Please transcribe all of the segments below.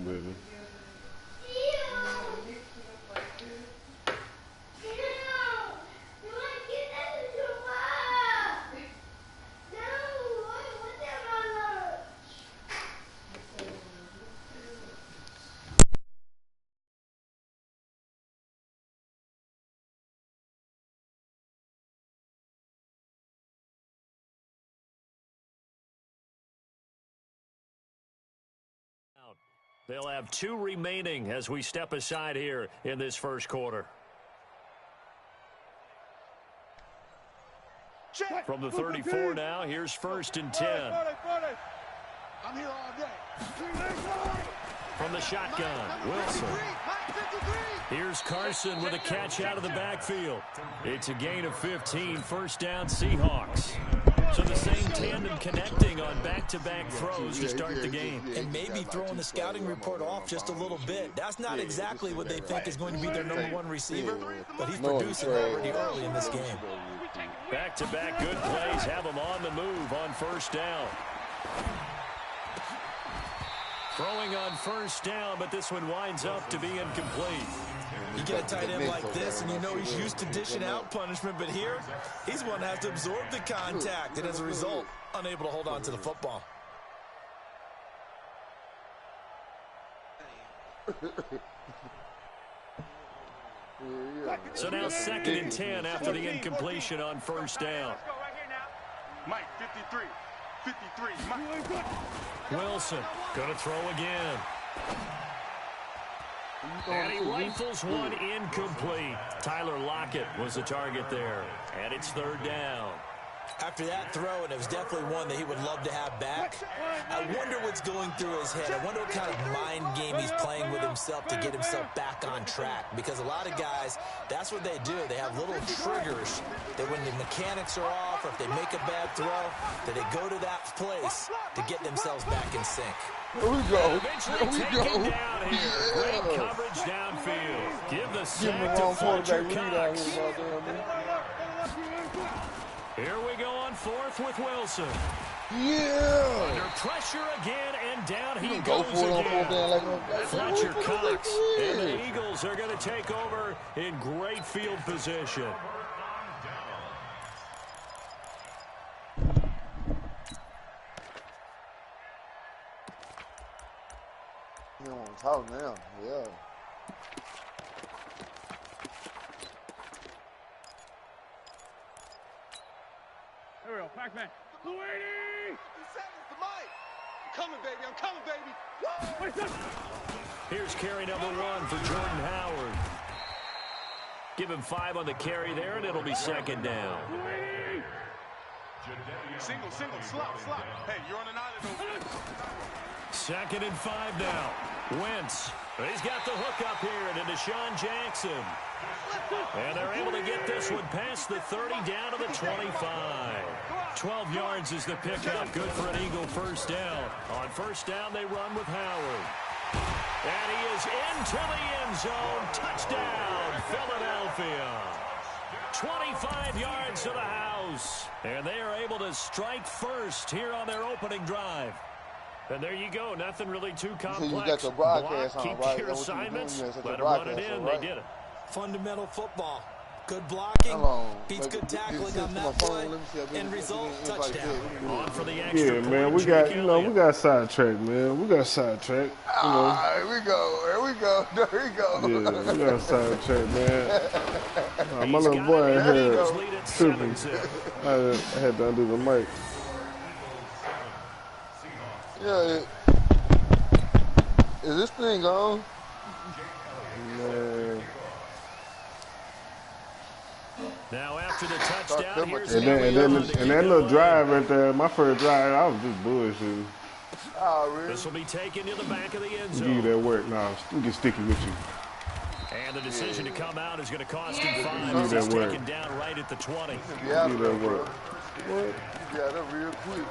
baby. They'll have 2 remaining as we step aside here in this first quarter. From the 34 now, here's 1st and 10. I'm here all day. From the shotgun, Wilson. Here's Carson with a catch out of the backfield. It's a gain of 15, 1st down Seahawks. So the same tandem connecting on back-to-back throws to start the game. And maybe throwing the scouting report off just a little bit. That's not exactly what they think is going to be their #1 receiver, but he's producing already early in this game. Back-to-back good plays have him on the move on 1st down. Throwing on 1st down, but this one winds up to be incomplete. You get a tight end like this, and you know he's used to dishing out punishment, but here, he's one that has to absorb the contact, and as a result, unable to hold on to the football. So now 2nd and 10 after the incompletion on 1st down. Mike, 53. 53. Mike. Wilson going to throw again. And he rifles one incomplete. Tyler Lockett was the target there. And it's 3rd down. After that throw, and it was definitely one that he would love to have back, I wonder what's going through his head. I wonder what kind of mind game he's playing with himself to get himself back on track. Because a lot of guys, that's what they do. They have little triggers that when the mechanics are off or if they make a bad throw, that they go to that place to get themselves back in sync. Here we go. Eventually taken down here. Great coverage downfield. Give the sack to Fletcher Cox. Here we go on 4th with Wilson. Yeah. Under pressure again, and down he Go goes for it on again. 4th down like Fletcher Cox and the Eagles are going to take over in great field position. You know what I'm talking now. Yeah. Here we go. Pac-Man. Louie! 50 seconds to Mike. I'm coming, baby. I'm coming, baby. Here's carry number 1 for Jordan Howard. Give him 5 on the carry there, and it'll be 2nd down. Single, slot. Hey, you're on an island. 2nd and 5 now. Wentz. He's got the hook up here to Deshaun Jackson. And they're able to get this one past the 30 down to the 25. 12 yards is the pickup. Good for an Eagle 1st down. On 1st down, they run with Howard. And he is into the end zone. Touchdown, Philadelphia. 25 yards to the house. And they are able to strike first here on their opening drive. And there you go. Nothing really too complex. So you got the broadcast Block, on, keep right? your assignments. Let them run it in. Right? They did it. Fundamental football. Good blocking, beats good tackling on that play, end result, touchdown. On for the extra Yeah, man, we got sidetracked, man. We got sidetracked. Here we go. There we go. Yeah, we got sidetracked, man. My little boy in here tripping. I had to undo the mic. Yeah. Is this thing on? Man. Now after the touchdown, here's And that little drive right there, my first drive, I was just bullshitting. Oh, really? This will be taken to the back of the end Give you zone. that work now. We get sticky with you. And the decision to come out is going to cost him 5. Give He's that work. taken down right at the 20. Yeah, Give that work. What? Yeah, that's real quick.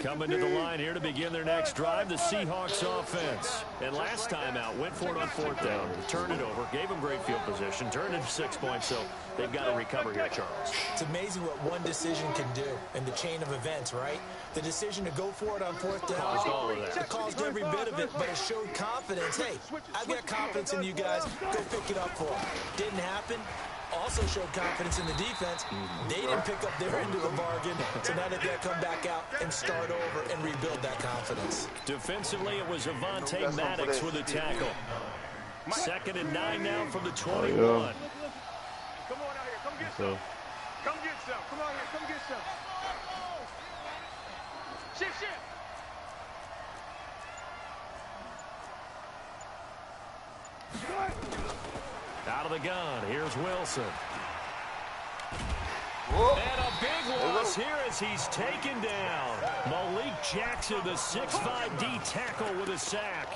Coming to the line here to begin their next drive, the Seahawks offense. And last time out, went for it on 4th down, turned it over, gave them great field position, turned into 6 points, so they've got to recover here, Charles. It's amazing what one decision can do in the chain of events, right? The decision to go for it on 4th down. Caused all of that. It caused every bit of it, but it showed confidence. Hey, I've got confidence in you guys. Go pick it up for them. Didn't happen. Also showed confidence in the defense. They didn't pick up their end of the bargain, so now they've got to come back out and start over and rebuild that confidence. Defensively, it was Avonte Maddox with a tackle. 2nd and 9 now from the 21. Come on out here. Come get some. Come get some. Come on here. Come get some. Shift. Out of the gun, here's Wilson. Whoa. And a big loss here as he's taken down. Malik Jackson, the 6'5" D tackle with a sack.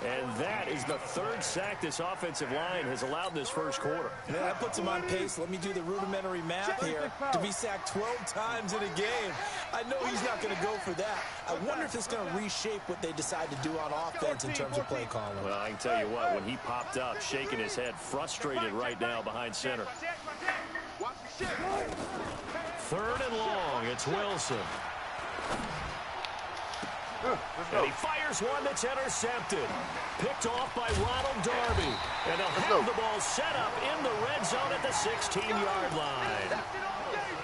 And that is the 3rd sack this offensive line has allowed in this first quarter. Yeah, that puts him on pace. Let me do the rudimentary math here. To be sacked 12 times in a game. I know he's not going to go for that. I wonder if it's going to reshape what they decide to do on offense in terms of play calling. Well, I can tell you what, when he popped up, shaking his head, frustrated right now behind center. 3rd and long, it's Wilson. And he fires one that's intercepted. Picked off by Ronald Darby. And they'll have the ball set up in the red zone at the 16-yard line.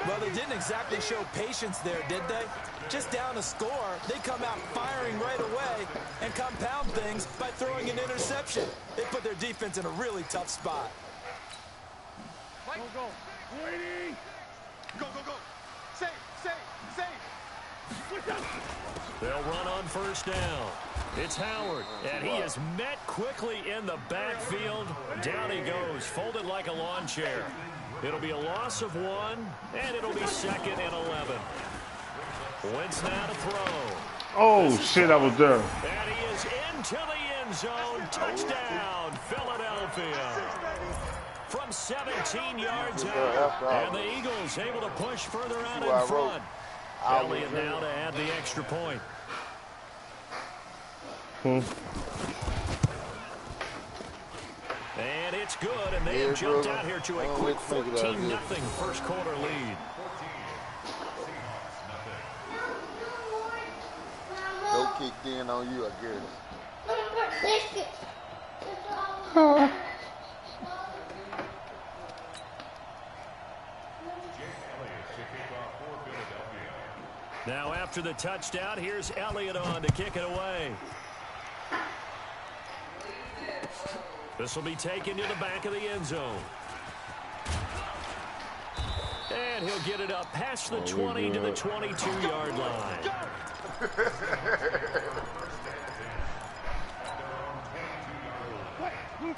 Well, they didn't exactly show patience there, did they? Just down a score, they come out firing right away and compound things by throwing an interception. They put their defense in a really tough spot. Go. Waiting. Go. Safe. They'll run on 1st down. It's Howard, and he is met quickly in the backfield. Down he goes, folded like a lawn chair. It'll be a loss of 1, and it'll be 2nd and 11. Wentz now to throw. Oh, shit, I was there. And he is into the end zone. Touchdown, Philadelphia. From 17 yards out. And the Eagles able to push further out in front. Elliott now to add the extra point. And it's good, and they have jumped out here to a quick 14-0 first quarter lead. No kicked in on you, I guess. Now after the touchdown, here's Elliott on to kick it away. This will be taken to the back of the end zone. And he'll get it up past the 20 to the 22-yard line.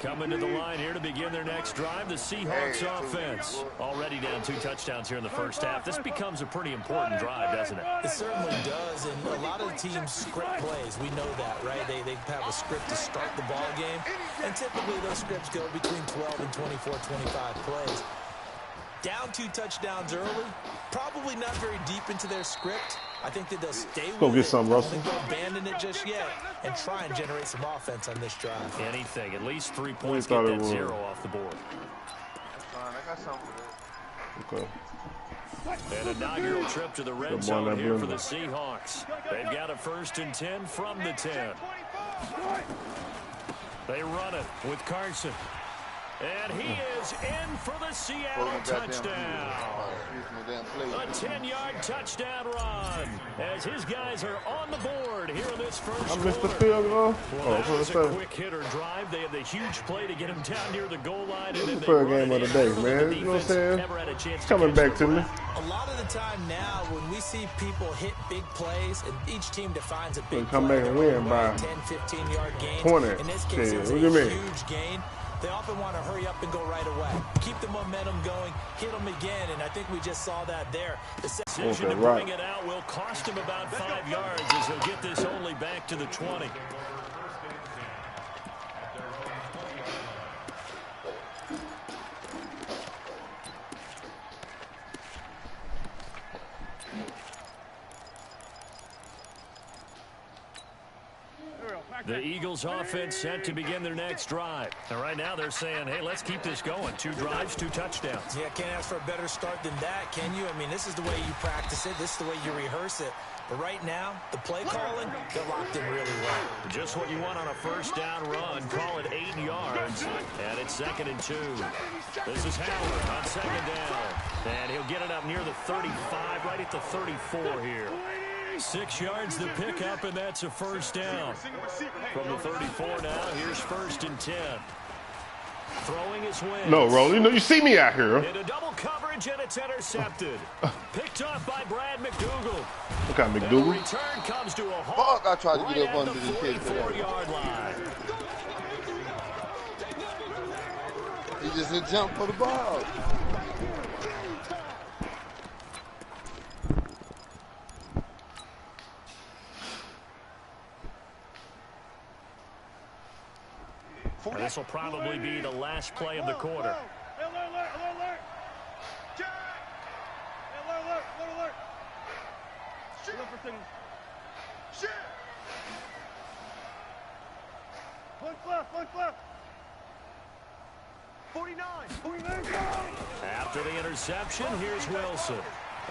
Coming to the line here to begin their next drive, the Seahawks offense. Already down 2 touchdowns here in the first half. This becomes a pretty important drive, doesn't it? It certainly does, and a lot of the teams script plays. We know that, right? They have a script to start the ball game, and typically those scripts go between 12 and 24, 25 plays. Down 2 touchdowns early, probably not very deep into their script. I think that they'll stay with Go get some, Russell. Don't abandon it just yet and try and generate some offense on this drive. Anything, at least 3 points, get that 0 off the board. That's fine. I got something for this. Okay. An inaugural trip to the red zone here for the Seahawks. They've got a 1st and 10 from the 10. They run it with Carson. And he is in for the Seattle touchdown. A 10-yard touchdown run as his guys are on the board here in this first quarter. I missed the field goal. Well, that was a quick hitter drive. They had the huge play to get him down near the goal line. This is the third game of the day, man. You know what I'm saying? It's coming back to me. A lot of the time now, when we see people hit big plays, and each team defines a big come play, back and win by 10, 15-yard gains. 20. In this case, Shit, it's what a do you mean? huge gain. They often want to hurry up and go right away. Keep the momentum going, hit them again, and I think we just saw that there. The decision to bring it out will cost him about 5 yards as he'll get this only back to the 20. The Eagles offense set to begin their next drive. And right now they're saying, hey, let's keep this going. 2 drives, 2 touchdowns. Yeah, can't ask for a better start than that, can you? I mean, this is the way you practice it. This is the way you rehearse it. But right now, the play calling, they're locked in really well. Just what you want on a first down run. Call it 8 yards. And it's 2nd and 2. This is Howard on 2nd down. And he'll get it up near the 35, right at the 34 here. 6 yards to pick up, and that's a first down. From the 34 now, here's 1st and 10. Throwing his Wentz. No, Rolly, no, you see me out here. Into double coverage, and it's intercepted. Picked off by Brad McDougal. Look at The McDougal. return comes to a halt. Fuck, I tried to right get up at under the the kick. 44-yard line. He just didn't jump for the ball. This will probably be the last play of the quarter. Alert! Check! Alert! Shit! Look for signals. Shit! Punch left! 49! After the interception, here's Wilson.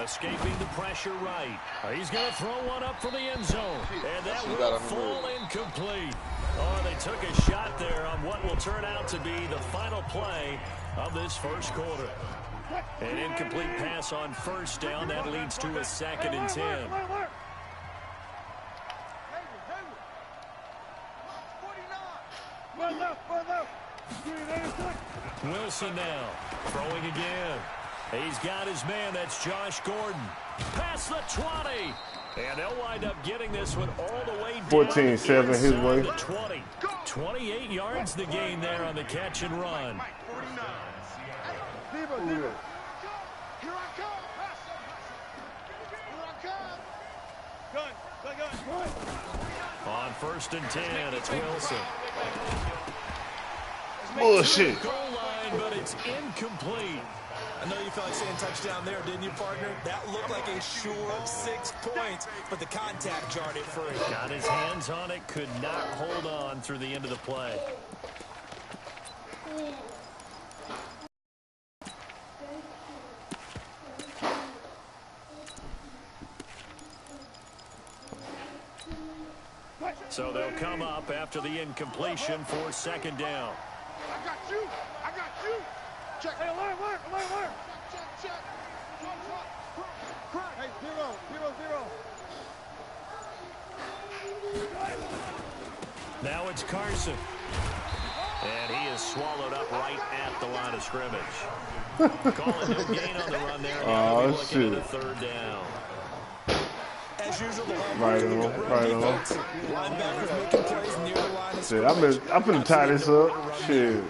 Escaping the pressure right. He's going to throw one up for the end zone. And that will fall incomplete. Oh, they took a shot there on what will turn out to be the final play of this first quarter. An incomplete pass on first down. That leads to a 2nd and 10. Wilson now throwing again. He's got his man. That's Josh Gordon. Past the 20. And they'll wind up getting this one all the way down 14-7 his way. the 20. 28 yards the gain there on the catch and run. Here I come. Gun. On 1st and 10, it's Wilson. Bullshit. Goal line, but it's incomplete. I know you felt like saying touchdown there, didn't you, partner? That looked like a sure 6 points, but the contact jarred it free. Got his hands on it, could not hold on through the end of the play. So they'll come up after the incompletion for 2nd down. I got you. Check. Hey, alert. Check. Hey, 0. Now it's Carson. And he is swallowed up right at the line of scrimmage. Calling no gain on the run there. Oh, looking at shit. a 3rd down. As usual, the Right on. linebackers making plays near the line of Shit, I'm finna tie this up. Shit.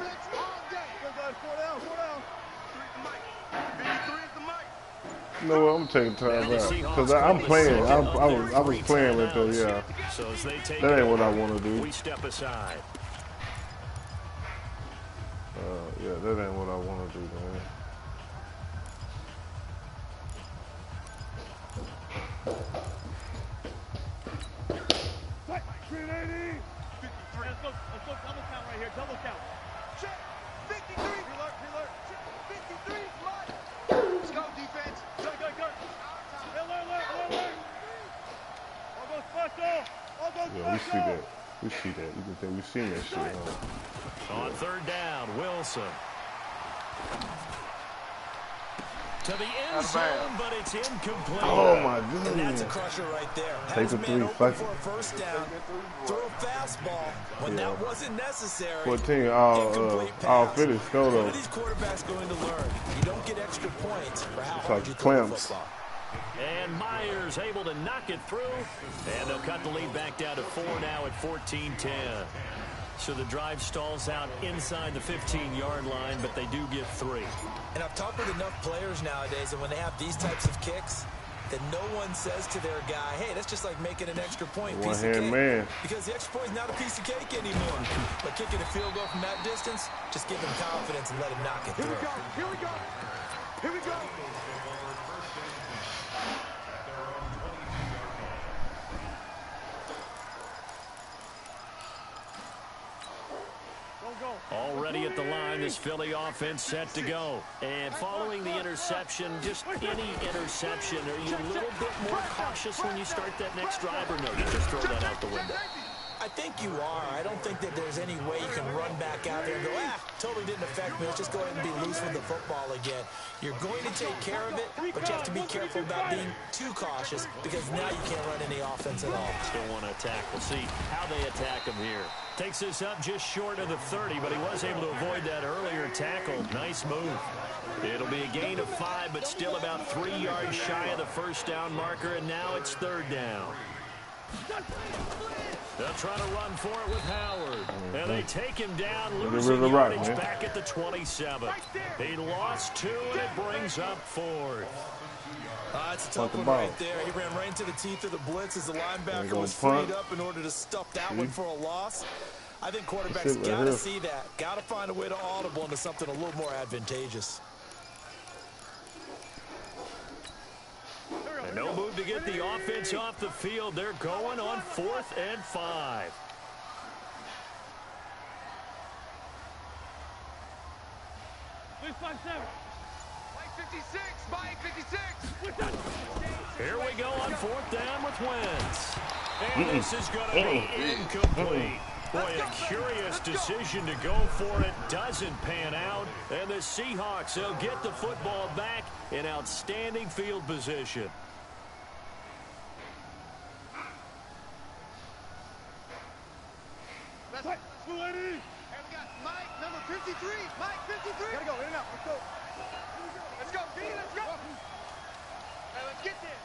You know what? I'm taking time out because I'm playing. I was playing right there. Yeah. So as they take That ain't what I want to do. we step aside. Yeah, that ain't what I want to do, man. Let's go double count right here. Double count. Check. 53. Alert. 53. Let's go, defense. Go. Alert. All go special. Yeah, we see that. You can think we seen that shit. Huh? On 3rd down, Wilson. To the end zone, but it's incomplete. Oh my And that's a goodness. crusher right there. Take the Has three, man open fuck for it. a first down. Throw a fastball when that wasn't necessary. 14, all finished. Go What though. are these quarterbacks going to learn? You don't get extra points for how It's hard like you throw the clamps. football. And Myers able to knock it through. And they'll cut the lead back down to 4 now at 14-10. So the drive stalls out inside the 15-yard line, but they do get 3. And I've talked with enough players nowadays that when they have these types of kicks, that no one says to their guy, hey, that's just like making an extra point. One-hand man. Because the extra point is not a piece of cake anymore. But kicking a field goal from that distance, just give them confidence and let them knock it through. Here we go. at the line. This Philly offense set to go. And following the interception, just any interception, are you a little bit more cautious when you start that next drive, or no, you just throw that out the window? I think you are. I don't think that there's any way you can run back out there and go, totally didn't affect me. Let's just go ahead and be loose with the football again. You're going to take care of it, but you have to be careful about being too cautious because now you can't run any offense at all. Still want to attack. We'll see how they attack him here. Takes this up just short of the 30, but he was able to avoid that earlier tackle. Nice move. It'll be a gain of 5, but still about 3 yards shy of the first down marker, and now it's 3rd down. They'll try to run for it with Howard. And they take him down, losing yardage back at the 27. He lost 2, and it brings up 4th. It's a tough one right there. He ran right into the teeth of the blitz as the linebacker was freed up in order to stuff that one for a loss. I think quarterbacks got to see that. Got to find a way to audible into something a little more advantageous. And no move to get the offense off the field. They're going on 4th and 5. Mike 56, Mike 56. Here we go on 4th down with Wentz. And this is going to be incomplete. Boy, a curious decision to go for it. Doesn't pan out. And the Seahawks, they'll get the football back in outstanding field position. That's right. And we got Mike, number 53. Mike 53. Gotta go, in and out. Let's go. Let's go, D, let's go. Hey, let's get there.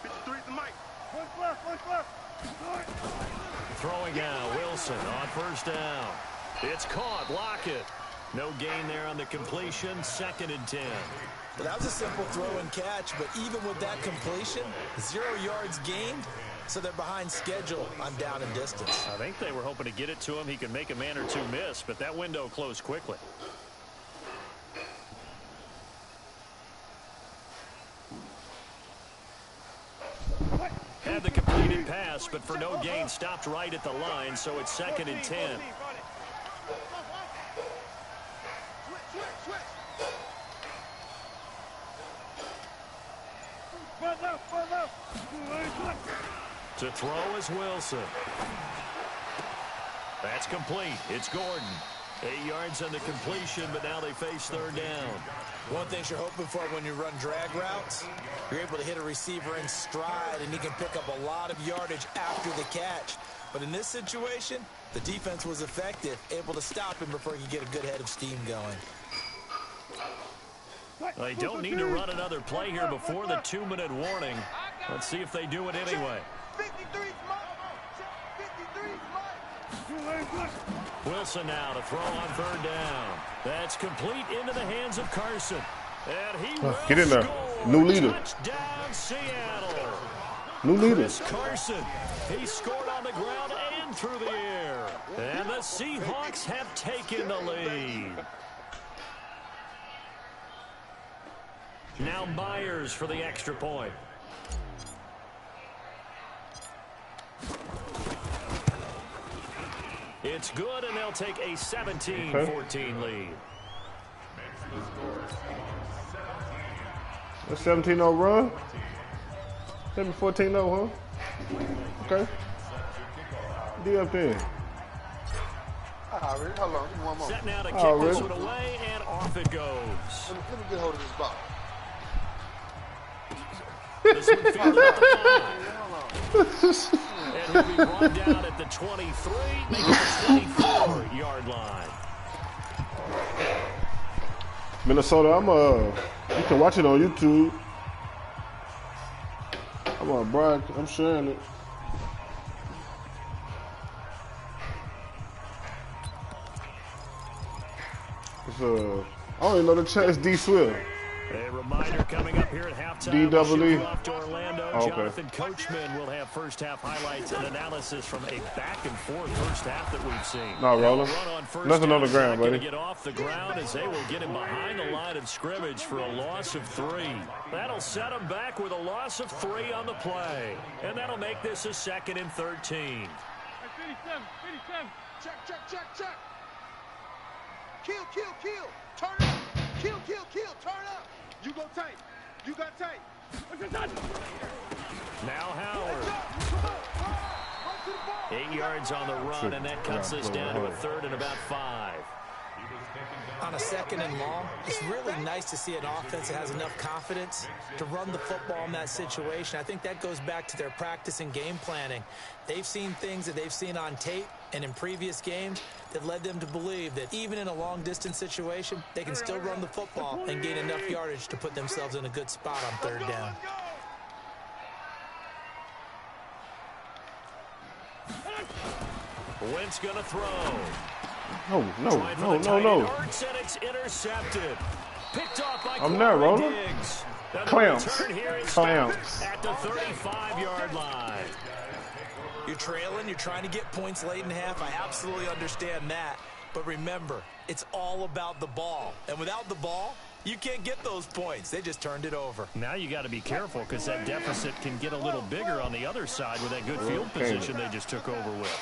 53's the Mike. One left. Throwing now, Wilson on 1st down. It's caught, Lockett. No gain there on the completion, 2nd and 10. Well, that was a simple throw and catch, but even with that completion, 0 yards gained, so they're behind schedule on down and distance. I think they were hoping to get it to him. He could make a man or two miss, but that window closed quickly. Had the completed pass, but for no gain, stopped right at the line, so it's 2nd and 10. To throw is Wilson. That's complete. It's Gordon. 8 yards on the completion, but now they face 3rd down. One thing you're hoping for when you run drag routes, you're able to hit a receiver in stride, and he can pick up a lot of yardage after the catch. But in this situation, the defense was effective, able to stop him before he could get a good head of steam going. They don't need to run another play here before the 2-minute warning. Let's see if they do it anyway. 53's Mike. 53's Mike. Wilson now to throw on 3rd down. That's complete into the hands of Carson. And he will get in there. Score. New leader. Touchdown, Seattle. New leader. Chris Carson. He scored on the ground and through the air. And the Seahawks have taken the lead. Now Myers for the extra point. It's good, and they'll take a 17-14 lead. A 17-0 run? 14-0, huh? Okay. D up there. Hold on, give me one more. Set now to kick this one away, and off it goes. Let me get hold of this ball. This one fields at the 5. And he'll be brought down at the 23, making the 24-yard line. Minnesota, you can watch it on YouTube. I'm on brag. I'm sharing it. It's I don't even know the chat. It's D Swift. A reminder coming up here at halftime. D-double-E. Off to Orlando. Oh, okay. Jonathan Coachman will have first-half highlights and analysis from a back-and-forth first half that we've seen. No, Roland. Nothing on the ground, buddy. Get off the ground as they will get him behind the line of scrimmage for a loss of 3. That'll set him back with a loss of 3 on the play. And that'll make this a 2nd and 13. 57. Check. Kill, kill, kill. Turn up. Kill, kill, kill. Turn up. You go tight. You got tight. Now Howard. 8 yards on the run, and that cuts us down to a 3rd and about 5. On a 2nd and long, it's really nice to see an offense that has enough confidence to run the football in that situation. I think that goes back to their practice and game planning. They've seen things that they've seen on tape and in previous games that led them to believe that even in a long-distance situation, they can still run the football and gain enough yardage to put themselves in a good spot on 3rd down. Wentz gonna throw. No. And it's intercepted. Picked off by I'm not rolling. Diggs. Clamps. Clamps. At the 35-yard line. You're trailing, you're trying to get points late in half. I absolutely understand that. But remember, it's all about the ball. And without the ball, you can't get those points. They just turned it over. Now you got to be careful because that deficit can get a little bigger on the other side with that good field position they just took over with.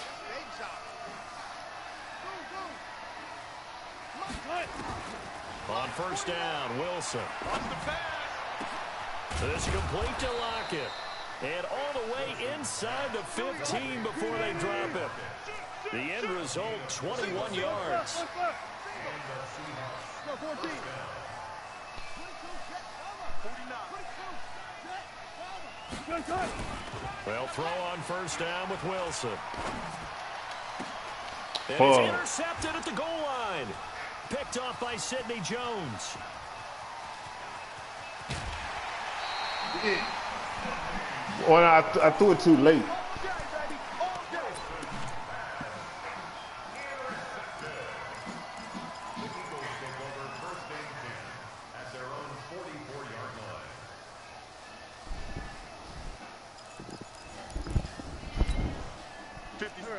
On 1st down, Wilson. This is complete to Lockett. And all the way inside the 15 before they drop it. The end result, 21 yards. They'll throw on 1st down with Wilson. And it's intercepted at the goal line. Picked off by Sidney Jones. Well, I threw it too late.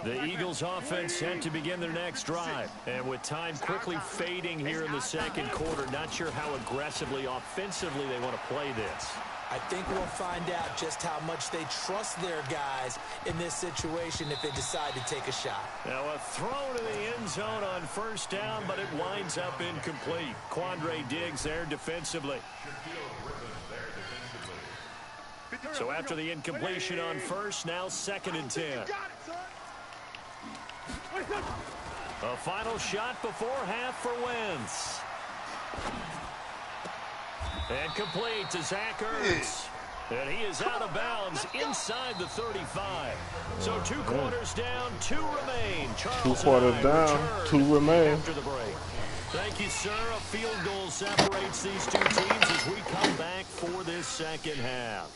The Eagles offense set to begin their next drive. And with time quickly fading here in the 2nd quarter, not sure how aggressively, offensively they want to play this. I think we'll find out just how much they trust their guys in this situation if they decide to take a shot. Now a throw to the end zone on 1st down, but it winds up incomplete. Quandre Diggs there defensively. So after the incompletion on 1st, now 2nd and 10. A final shot before half for Wentz. And complete to Zach Ertz. And he is out of bounds inside the 35. So 2 quarters down, 2 remain. Charles 2 quarters down, 2 remain. After the break. Thank you, sir. A field goal separates these 2 teams as we come back for this 2nd half.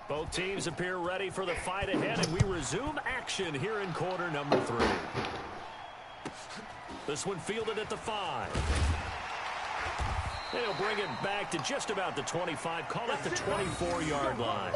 Both teams appear ready for the fight ahead, and we resume action here in quarter number 3. This one fielded at the 5. They'll bring it back to just about the 25, call it the 24-yard line.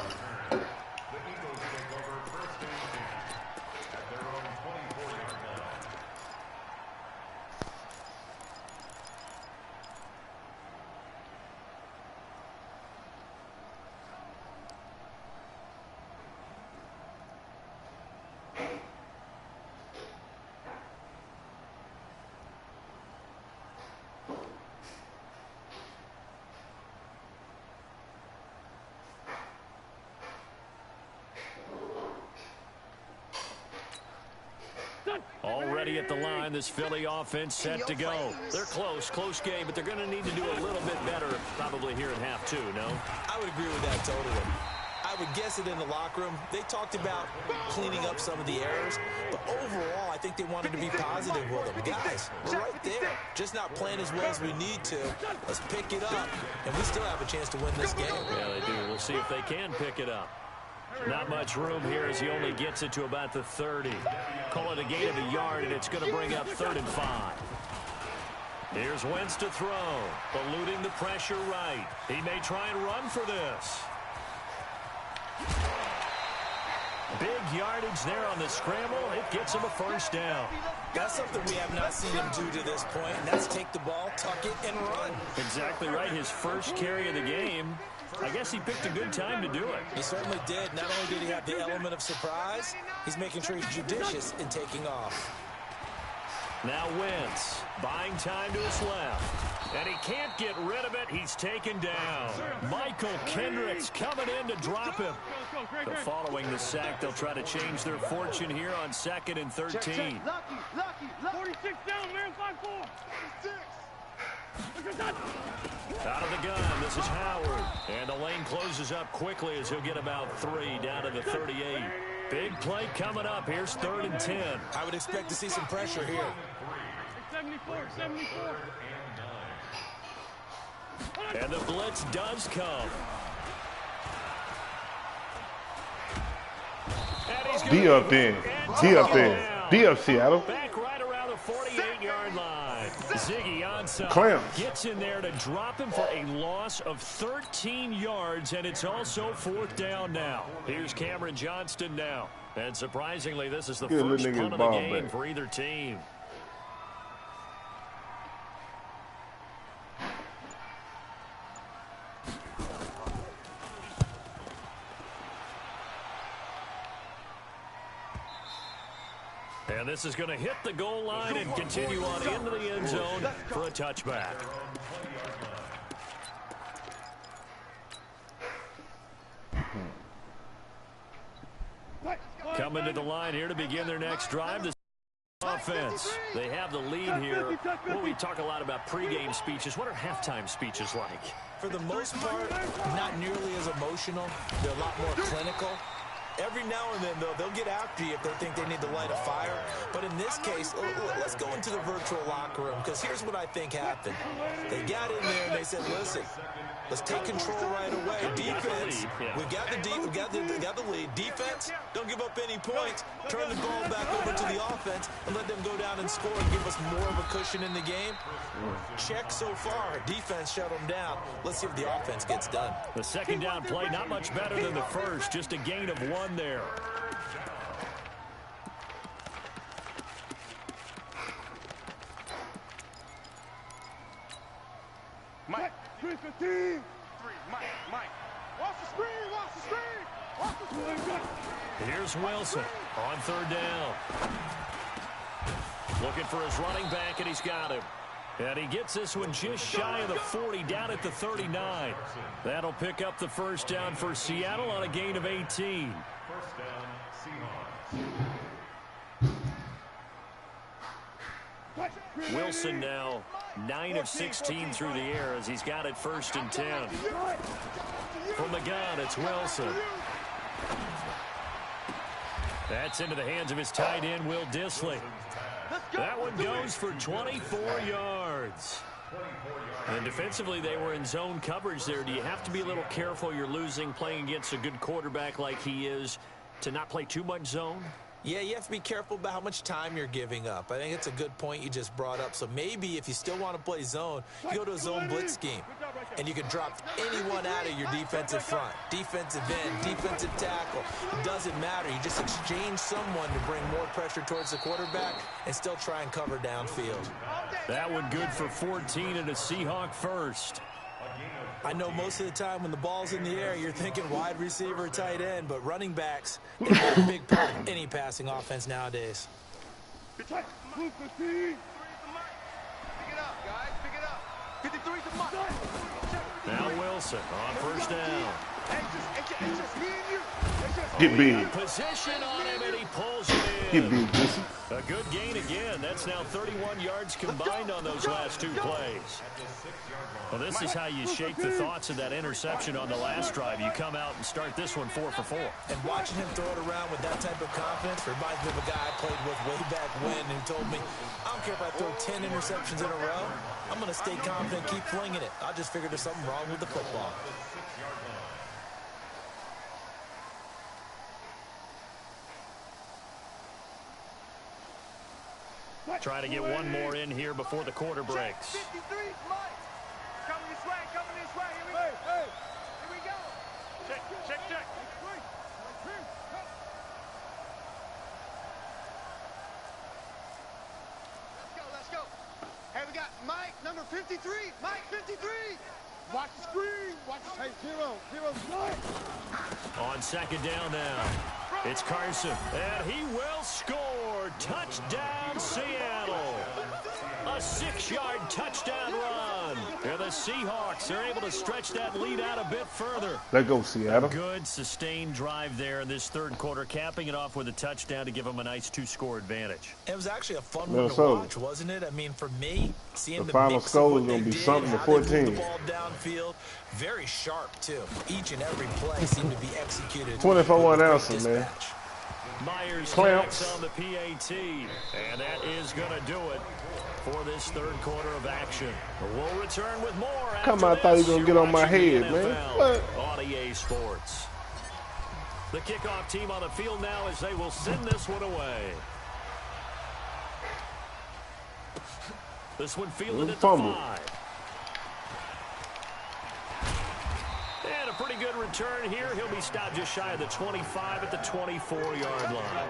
Already at the line, this Philly offense set to go. They're close game, but they're going to need to do a little bit better probably here in half 2, no? I would agree with that totally. I would guess it in the locker room. They talked about cleaning up some of the errors, but overall, I think they wanted to be positive with them. Guys, we're right there. Just not playing as well as we need to. Let's pick it up, and we still have a chance to win this game. Yeah, they do. We'll see if they can pick it up. Not much room here as he only gets it to about the 30. Call it a gain of a yard, and it's going to bring up 3rd and 5. Here's Wentz to throw, eluding the pressure right. He may try and run for this. Big yardage there on the scramble. It gets him a first down. That's something we have not seen him do to this point, and that's take the ball, tuck it, and run. Exactly right. His first carry of the game. I guess he picked a good time to do it. He certainly did. Not only did he have the element of surprise, he's making sure he's judicious in taking off. Now Wentz buying time to his left. And he can't get rid of it. He's taken down. Michael Kendricks coming in to drop him. But following the sack, they'll try to change their fortune here on 2nd and 13. Lucky. 46 down, man. 5-4. 6. Out of the gun, this is Howard. And the lane closes up quickly as he'll get about 3 down to the 38. Big play coming up. Here's 3rd and 10. I would expect to see some pressure here. 74. And the blitz does come. D up then. D up, Seattle. Back right around the 48-yard line. Ziggy Ansah Clamps. gets in there to drop him for a loss of 13 yards, and it's also 4th down now. Here's Cameron Johnston now. And surprisingly, this is the first punt of the game for either team. And this is going to hit the goal line and continue on into the end zone for a touchback. Coming to the line here to begin their next drive. The offense. They have the lead here. Well, we talk a lot about pregame speeches. What are halftime speeches like? For the most part, not nearly as emotional. They're a lot more clinical. Every now and then, though, they'll get after you if they think they need to light a fire. But in this case, let's go into the virtual locker room, because here's what I think happened. They got in there and they said, listen, let's take control right away. Defense, we've got the lead. Defense, don't give up any points. Turn the ball back over to the offense and let them go down and score and give us more of a cushion in the game. Check so far. Defense shut them down. Let's see if the offense gets done. The 2nd down play, not much better than the first. Just a gain of 1 there. Mike. 3-15. Mike. Watch the screen. Here's Wilson on 3rd down. Looking for his running back, and he's got him. And he gets this one just shy of the 40, down at the 39. That'll pick up the first down for Seattle on a gain of 18. First down, Seahawks. Wilson now 9 of 16 through the air as he's got it 1st and 10. From the gun, it's Wilson. That's into the hands of his tight end, Will Dissly. That one goes for 24 yards. And defensively, they were in zone coverage there. Do you have to be a little careful? You're losing, playing against a good quarterback like he is, to not play too much zone? Yeah, you have to be careful about how much time you're giving up. I think it's a good point you just brought up. So maybe if you still want to play zone, you go to a zone blitz scheme. And you can drop anyone out of your defensive front. Defensive end, defensive tackle. It doesn't matter. You just exchange someone to bring more pressure towards the quarterback and still try and cover downfield. That one good for 14 and a Seahawk first. I know most of the time when the ball's in the air, you're thinking wide receiver, tight end, but running backs, they're a big part of any passing offense nowadays. Pick it up, guys. Pick it up. 53's the mark. Now Wilson on 1st down. It's just me and you. Get big. Position on him, and he pulls it Get in. big, Jesse. A good gain again. That's now 31 yards combined on those last 2 plays. Well, this is how you shape the thoughts of that interception on the last drive. You come out and start this one 4 for 4. And watching him throw it around with that type of confidence reminds me of a guy I played with way back when who told me, I don't care if I throw 10 interceptions in a row. I'm going to stay confident, keep flinging it. I just figured there's something wrong with the football. Try to get one more in here before the quarter breaks. 53's Mike. Coming this way. Here we go. Here we go. Check. we got Mike, number 53. Mike, 53. Watch the screen. Watch the tape. Zero. On second down now, it's Carson, and he will score. Touchdown, Seattle. A 6-yard touchdown run. And the Seahawks are able to stretch that lead out a bit further. Let go, Seattle. A good, sustained drive there in this third quarter, capping it off with a touchdown to give them a nice 2-score advantage. It was actually a fun one to watch, wasn't it? I mean, for me, seeing the final score is going to be something to 14. The ball downfield, very sharp, too. Each and every play seemed to be executed. 24-1 ounce, man. Myers clamps on the PAT, and that is going to do it for this third quarter of action. We'll return with more after Come on, I thought you were going to get on my head, man. What? On EA Sports. The kickoff team on the field now as they will send this one away. This one fielded at the 5. And a pretty good return here. He'll be stopped just shy of the 25 at the 24-yard line.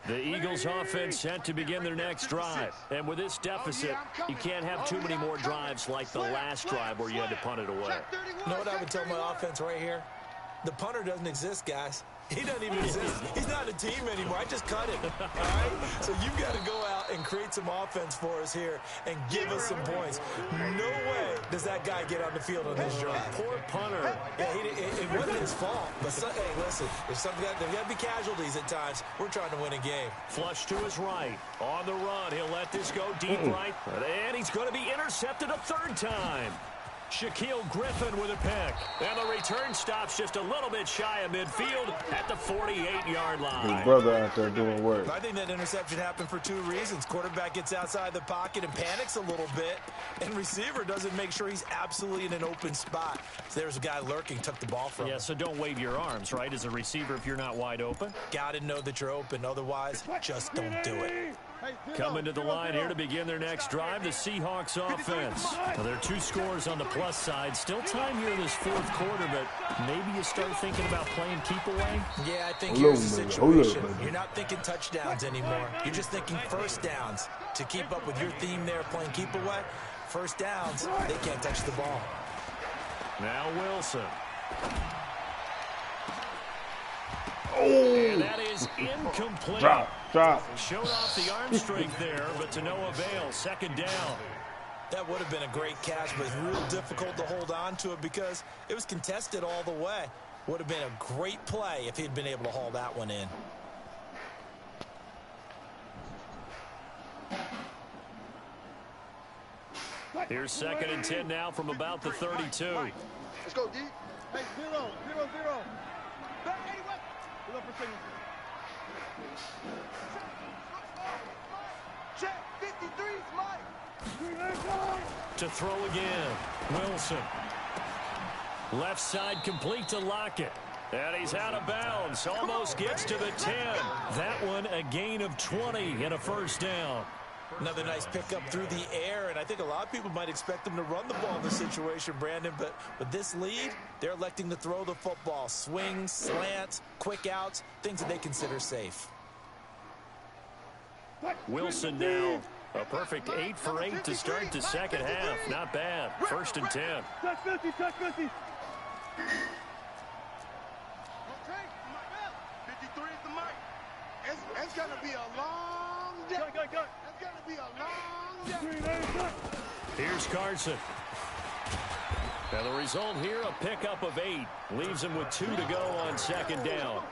The Eagles offense set to begin their next drive. And with this deficit, you can't have too many more drives like the last drive where you had to punt it away. You know what I would tell my offense right here? The punter doesn't exist, guys. He doesn't even exist. He's not a team anymore. I just cut him. All right? So you've got to go out and create some offense for us here and give us some points. No way does that guy get on the field on this drive. Poor punter. Yeah, it wasn't his fault. But, hey, listen, there's got to be casualties at times. We're trying to win a game. Flush to his right. On the run. He'll let this go deep right. And he's going to be intercepted a third time. Shaquille Griffin with a pick. And the return stops just a little bit shy of midfield at the 48-yard line. His brother out there doing work. I think that interception happened for 2 reasons. Quarterback gets outside the pocket and panics a little bit. And receiver doesn't make sure he's absolutely in an open spot. So there's a guy lurking, took the ball from him. Yeah, so don't wave your arms, right, as a receiver if you're not wide open. Got to know that you're open. Otherwise, just don't do it. Coming to the line here to begin their next drive, the Seahawks offense. Now, there are 2 scores on the plus side. Still time here in this fourth quarter, but maybe you start thinking about playing keep away? Yeah, I think here's the situation. You're not thinking touchdowns anymore. You're just thinking first downs. To keep up with your theme there, playing keep away, first downs, they can't touch the ball. Now Wilson. Oh, and that is incomplete. Drop. Showed off the arm strength there, but to no avail. Second down. That would have been a great catch, but it's real difficult to hold on to it because it was contested all the way. Would have been a great play if he'd been able to haul that one in. Here's 2nd and 10 now from about the 32. Let's go, D. Hey, 0. Check, 53's Mike. To throw again, Wilson. Left side complete to Lockett. And he's out of bounds. Almost gets to the 10. That one a gain of 20 and a first down. Another nice pickup through the air, and I think a lot of people might expect them to run the ball in this situation, Brandon, but with this lead, they're electing to throw the football. Swings, slants, quick outs, things that they consider safe. Wilson now, a perfect 8 for 8 to start the second half. Not bad. 1st and 10. Touch 50. 53 is the mic. It's going to be a long day. It's going to be a long day. Here's Carson. Now the result here, a pickup of 8. Leaves him with 2 to go on second down.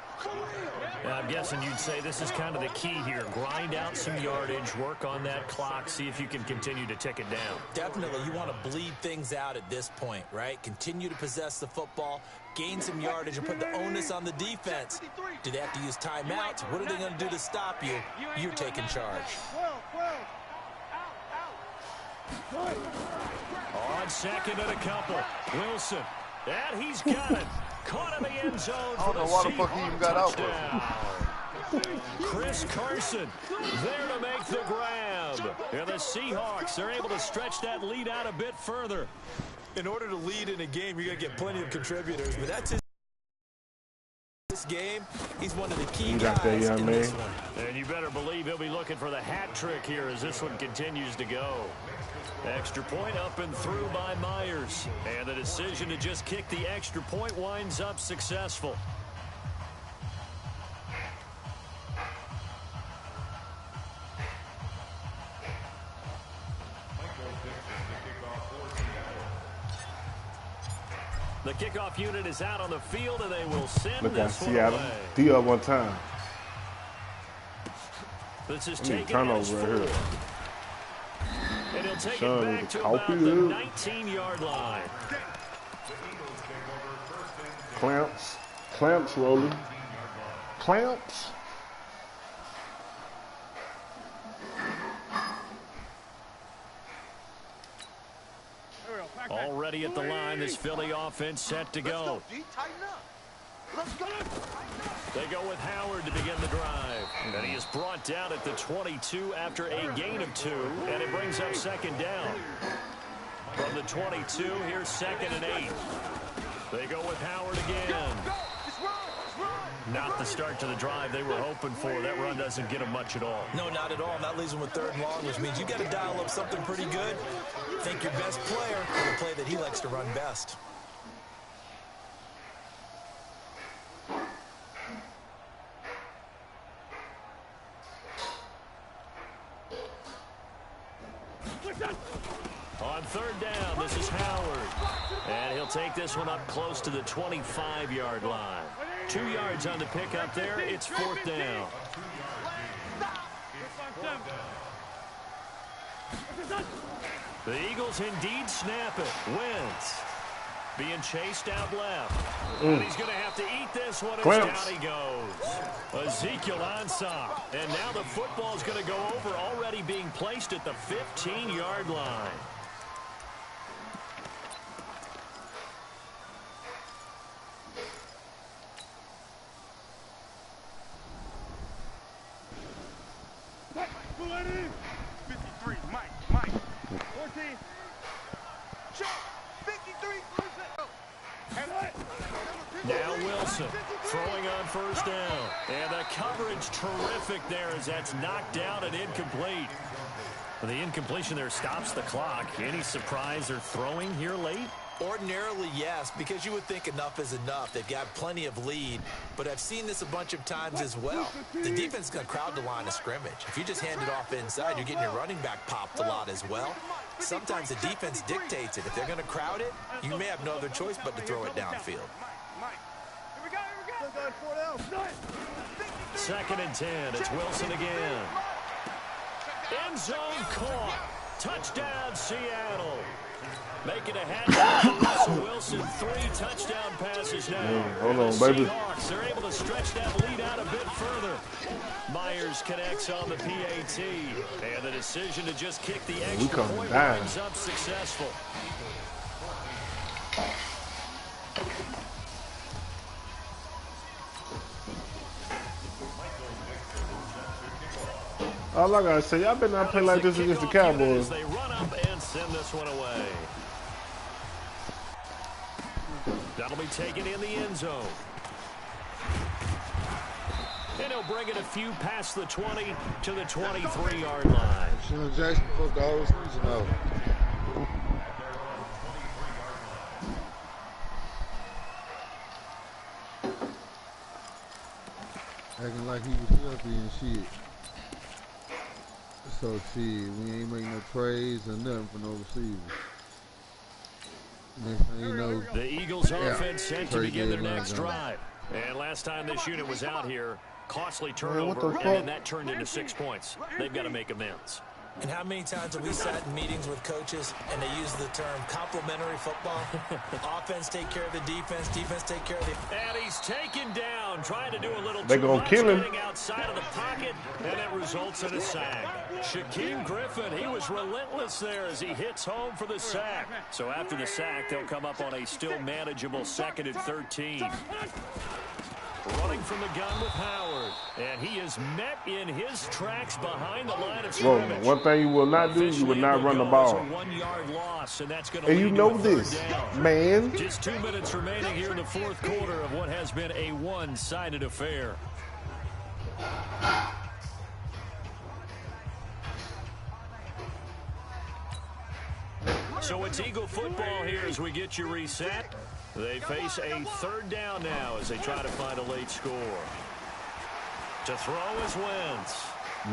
Now, I'm guessing you'd say this is kind of the key here. Grind out some yardage, work on that clock, see if you can continue to tick it down. Definitely. You want to bleed things out at this point, right? Continue to possess the football, gain some yardage, and put the onus on the defense. Do they have to use timeouts? What are they going to do to stop you? You're taking charge. On 2nd and a couple. Wilson. And he's got it. Caught in the end zone for the Why the fuck he even got out touchdown. Chris Carson there to make the grab. And the Seahawks are able to stretch that lead out a bit further. In order to lead in a game, you're going to get plenty of contributors, but that's this game. He's one of the key guys in this one. And you better believe he'll be looking for the hat trick here as this one continues to go. Extra point up and through by Myers. And the decision to just kick the extra point winds up successful. The kickoff unit is out on the field, and they will send this one Seattle. away. D up one time. This is taken turnover right here. And he'll take it back to about the 19-yard line. Clamps. Clamps rolling. Clamps. Already at the line, this Philly offense set to go. They go with Howard to begin the drive. And he is brought down at the 22 after a gain of 2. And it brings up second down. From the 22, here's 2nd and 8. They go with Howard again. Not the start to the drive they were hoping for. That run doesn't get them much at all. No, not at all. And that leaves them with 3rd and long, which means you got to dial up something pretty good. Think your best player for the play that he likes to run best. On 3rd down, this is Howard. And he'll take this one up close to the 25-yard line. 2 yards on the pickup there. It's 4th down. The Eagles indeed snap it. Wentz being chased out left. And he's going to have to eat this one as down he goes. Ezekiel Ansah. And now the football is going to go over, already being placed at the 15-yard line. Now Wilson throwing on 1st down. And the coverage terrific there as that's knocked down and incomplete. The incompletion there stops the clock. Any surprise or throwing here late? Ordinarily, yes, because you would think enough is enough. They've got plenty of lead, but I've seen this a bunch of times as well. The defense is going to crowd the line of scrimmage. If you just hand it off inside, you're getting your running back popped a lot as well. Sometimes the defense dictates it. If they're going to crowd it, you may have no other choice but to throw it downfield. 2nd and 10. It's Wilson again. End zone caught. Touchdown, Seattle. Making a hat for Russell Wilson. 3 touchdown passes now. Hold on, baby. Seahawks are able to stretch that lead out a bit further. Myers connects on the PAT. And the decision to just kick the extra point winds up successful. All I gotta say, y'all better not play like this against the Cowboys. They run up and send this one away. That'll be taken in the end zone. And he'll bring it a few past the 20 to the 23-yard line. Jackson supposed to always know. Acting like he was healthy and shit. So, shit, we ain't making no praise or nothing for no receivers. Next thing you know, the Eagles offense set to begin their next drive. And last time this unit was out here, costly turnover, and then that turned into 6 points. They've got to make amends. And how many times have we sat in meetings with coaches and they use the term complementary football? Offense take care of the defense, defense take care of the... And he's taken down, trying to do a little They're too gonna much, kill him. getting outside of the pocket, and it results in a sack. Shaquem Griffin, he was relentless there as he hits home for the sack. So after the sack, they'll come up on a still manageable 2nd and 13. Running from the gun with Howard. And he is met in his tracks behind the line of Bro, scrimmage. one thing you will not do, you will not run the ball. A 1-yard loss, and that's going And you know this, man. Just 2 minutes remaining here in the fourth quarter of what has been a one-sided affair. So it's Eagle football here as we get you reset. They face a third down now as they try to find a late score. To throw is Wentz.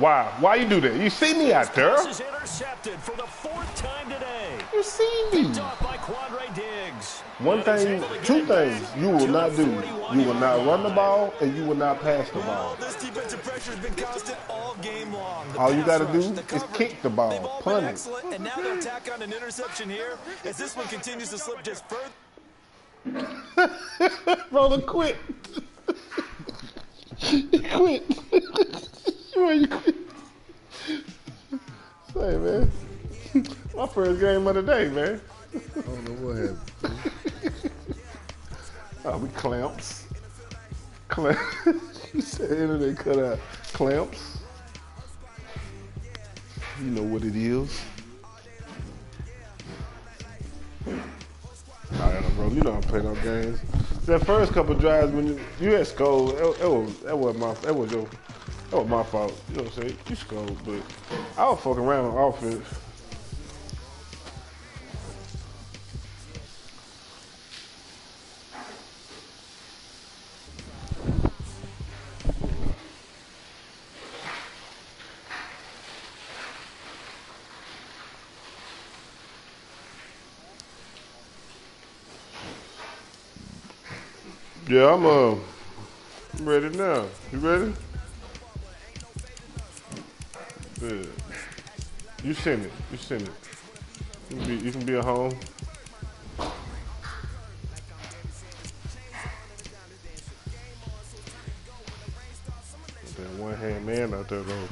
Why? Why you do that? You see me out there? This is intercepted for the 4th time today. You see me. Picked off by Quandre Diggs. One thing, two things you will not do. You will not run the ball and you will not pass the ball. This defensive pressure has been constant all game long. All you got to do is kick the ball, punt it. And now they'll tack on an interception here as this one continues to slip just further. Brother, quit. Quit. You quit. Say, man. My first game of the day, man. I don't know what happened. Oh, we clamps. You said internet cut out. Clamps. You know what it is. All right, bro. You don't play no games. That first couple drives when you had scored, that was my fault. You know what I'm saying? You scored, but I was fucking around on offense. Yeah, I'm ready now. You ready? Good. You send it. You send it. You can be at home. That one-hand man out there, though.